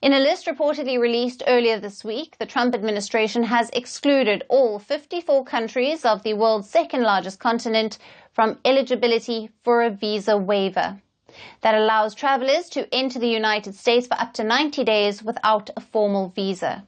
In a list reportedly released earlier this week, the Trump administration has excluded all 54 countries of the world's second-largest continent from eligibility for a visa waiver that allows travelers to enter the United States for up to 90 days without a formal visa.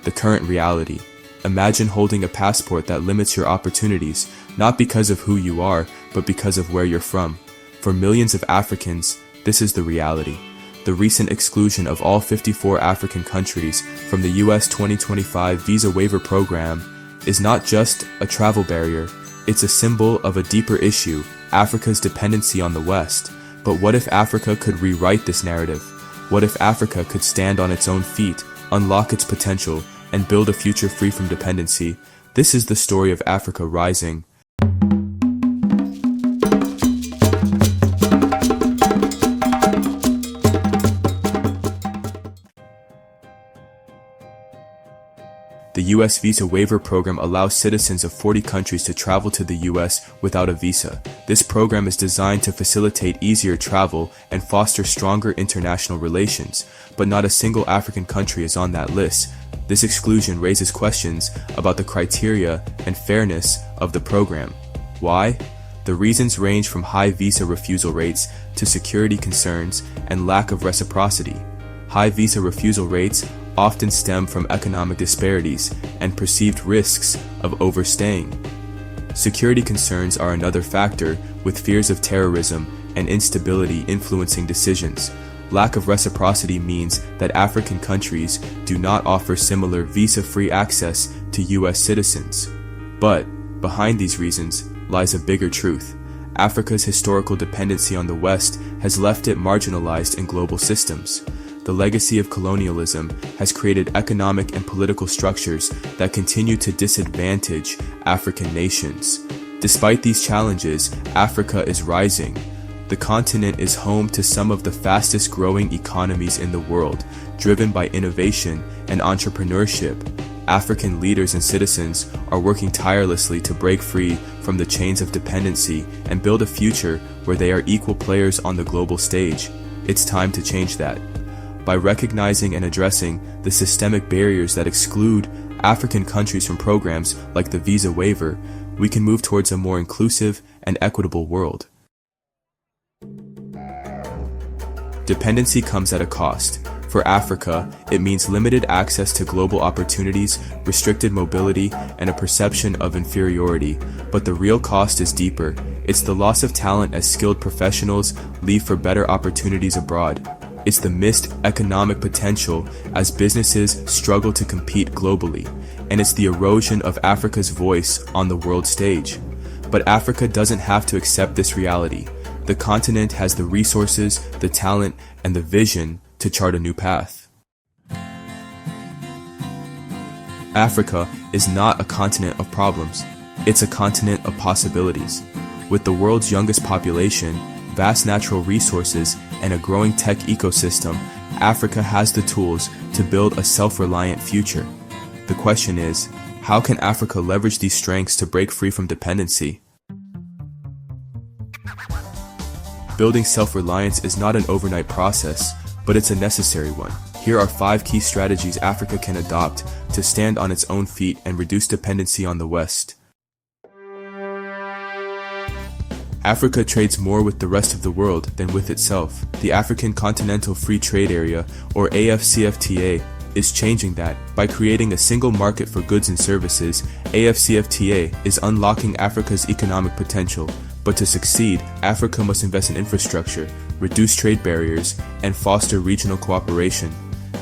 The current reality. Imagine holding a passport that limits your opportunities, not because of who you are, but because of where you're from. For millions of Africans, this is the reality. The recent exclusion of all 54 African countries from the U.S. 2025 Visa Waiver Program is not just a travel barrier, it's a symbol of a deeper issue, Africa's dependency on the West. But what if Africa could rewrite this narrative? What if Africa could stand on its own feet, unlock its potential, and build a future free from dependency? This is the story of Africa rising. The U.S. Visa Waiver Program allows citizens of 40 countries to travel to the U.S. without a visa. This program is designed to facilitate easier travel and foster stronger international relations, but not a single African country is on that list. This exclusion raises questions about the criteria and fairness of the program. Why? The reasons range from high visa refusal rates to security concerns and lack of reciprocity. High visa refusal rates often stem from economic disparities and perceived risks of overstaying. Security concerns are another factor, with fears of terrorism and instability influencing decisions. Lack of reciprocity means that African countries do not offer similar visa-free access to U.S. citizens. But behind these reasons lies a bigger truth. Africa's historical dependency on the West has left it marginalized in global systems. The legacy of colonialism has created economic and political structures that continue to disadvantage African nations. Despite these challenges, Africa is rising. The continent is home to some of the fastest growing economies in the world, driven by innovation and entrepreneurship. African leaders and citizens are working tirelessly to break free from the chains of dependency and build a future where they are equal players on the global stage. It's time to change that. By recognizing and addressing the systemic barriers that exclude African countries from programs like the Visa Waiver, we can move towards a more inclusive and equitable world. Dependency comes at a cost. For Africa, it means limited access to global opportunities, restricted mobility, and a perception of inferiority. But the real cost is deeper. It's the loss of talent as skilled professionals leave for better opportunities abroad. It's the missed economic potential as businesses struggle to compete globally. And it's the erosion of Africa's voice on the world stage. But Africa doesn't have to accept this reality. The continent has the resources, the talent, and the vision to chart a new path. Africa is not a continent of problems. It's a continent of possibilities. With the world's youngest population, vast natural resources, and a growing tech ecosystem, Africa has the tools to build a self-reliant future. The question is, how can Africa leverage these strengths to break free from dependency? Building self-reliance is not an overnight process, but it's a necessary one. Here are 5 key strategies Africa can adopt to stand on its own feet and reduce dependency on the West. Africa trades more with the rest of the world than with itself. The African Continental Free Trade Area, or AfCFTA, is changing that. By creating a single market for goods and services, AfCFTA is unlocking Africa's economic potential. But to succeed, Africa must invest in infrastructure, reduce trade barriers, and foster regional cooperation.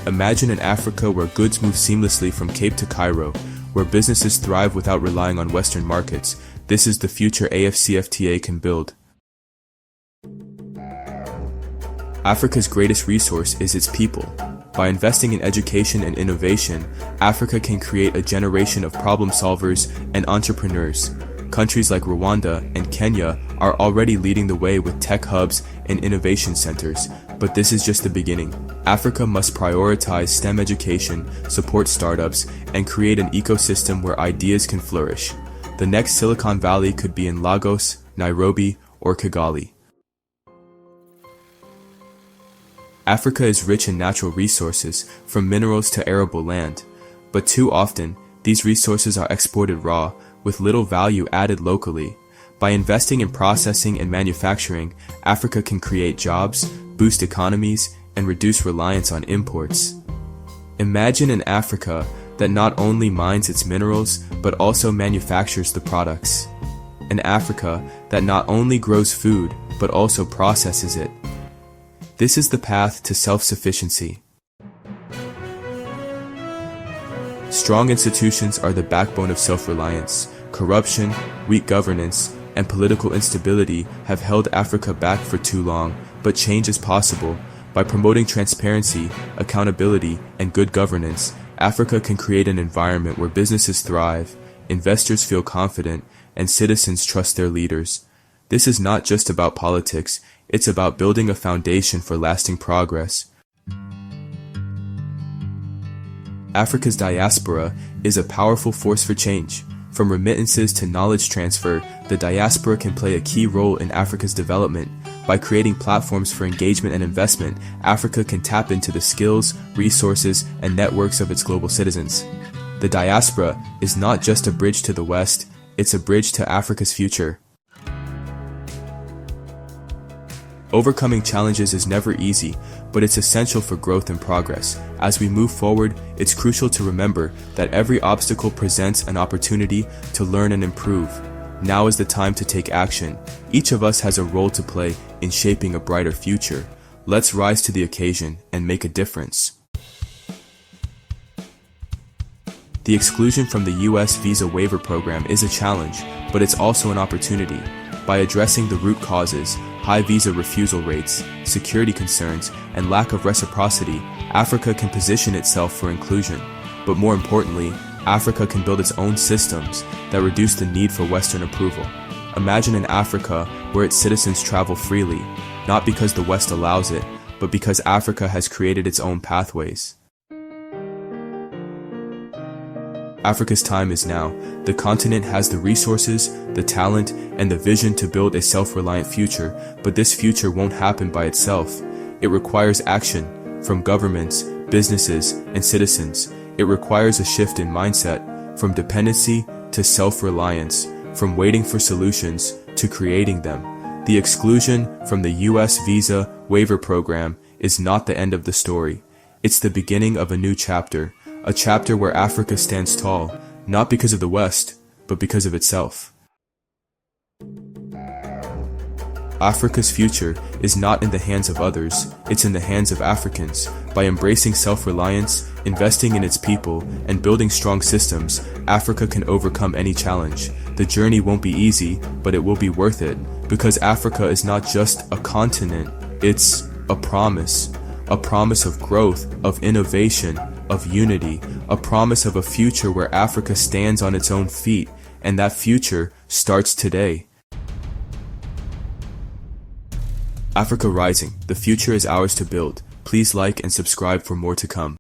Imagine an Africa where goods move seamlessly from Cape to Cairo, where businesses thrive without relying on Western markets. This is the future AfCFTA can build. Africa's greatest resource is its people. By investing in education and innovation, Africa can create a generation of problem solvers and entrepreneurs. Countries like Rwanda and Kenya are already leading the way with tech hubs and innovation centers, but this is just the beginning. Africa must prioritize STEM education, support startups, and create an ecosystem where ideas can flourish. The next Silicon Valley could be in Lagos, Nairobi, or Kigali. Africa is rich in natural resources, from minerals to arable land. But too often, these resources are exported raw, with little value added locally. By investing in processing and manufacturing, Africa can create jobs, boost economies, and reduce reliance on imports. Imagine an Africa that not only mines its minerals, but also manufactures the products. An Africa that not only grows food, but also processes it. This is the path to self-sufficiency. Strong institutions are the backbone of self-reliance. Corruption, weak governance, and political instability have held Africa back for too long, but change is possible. By promoting transparency, accountability, and good governance, Africa can create an environment where businesses thrive, investors feel confident, and citizens trust their leaders. This is not just about politics, it's about building a foundation for lasting progress. Africa's diaspora is a powerful force for change. From remittances to knowledge transfer, the diaspora can play a key role in Africa's development. By creating platforms for engagement and investment, Africa can tap into the skills, resources, and networks of its global citizens. The diaspora is not just a bridge to the West, it's a bridge to Africa's future. Overcoming challenges is never easy, but it's essential for growth and progress. As we move forward, it's crucial to remember that every obstacle presents an opportunity to learn and improve. Now is the time to take action. Each of us has a role to play in shaping a brighter future. Let's rise to the occasion and make a difference. The exclusion from the U.S. Visa Waiver Program is a challenge, but it's also an opportunity. By addressing the root causes, high visa refusal rates, security concerns, and lack of reciprocity, Africa can position itself for inclusion. But more importantly, Africa can build its own systems that reduce the need for Western approval. Imagine an Africa where its citizens travel freely, not because the West allows it, but because Africa has created its own pathways. Africa's time is now. The continent has the resources, the talent, and the vision to build a self-reliant future, but this future won't happen by itself. It requires action from governments, businesses, and citizens. It requires a shift in mindset, from dependency to self-reliance, from waiting for solutions to creating them. The exclusion from the U.S. Visa Waiver Program is not the end of the story. It's the beginning of a new chapter, a chapter where Africa stands tall, not because of the West, but because of itself. Africa's future is not in the hands of others, it's in the hands of Africans. By embracing self-reliance, investing in its people, and building strong systems, Africa can overcome any challenge. The journey won't be easy, but it will be worth it, because Africa is not just a continent, it's a promise of growth, of innovation, of unity, a promise of a future where Africa stands on its own feet, and that future starts today. Africa Rising, the future is ours to build. Please like and subscribe for more to come.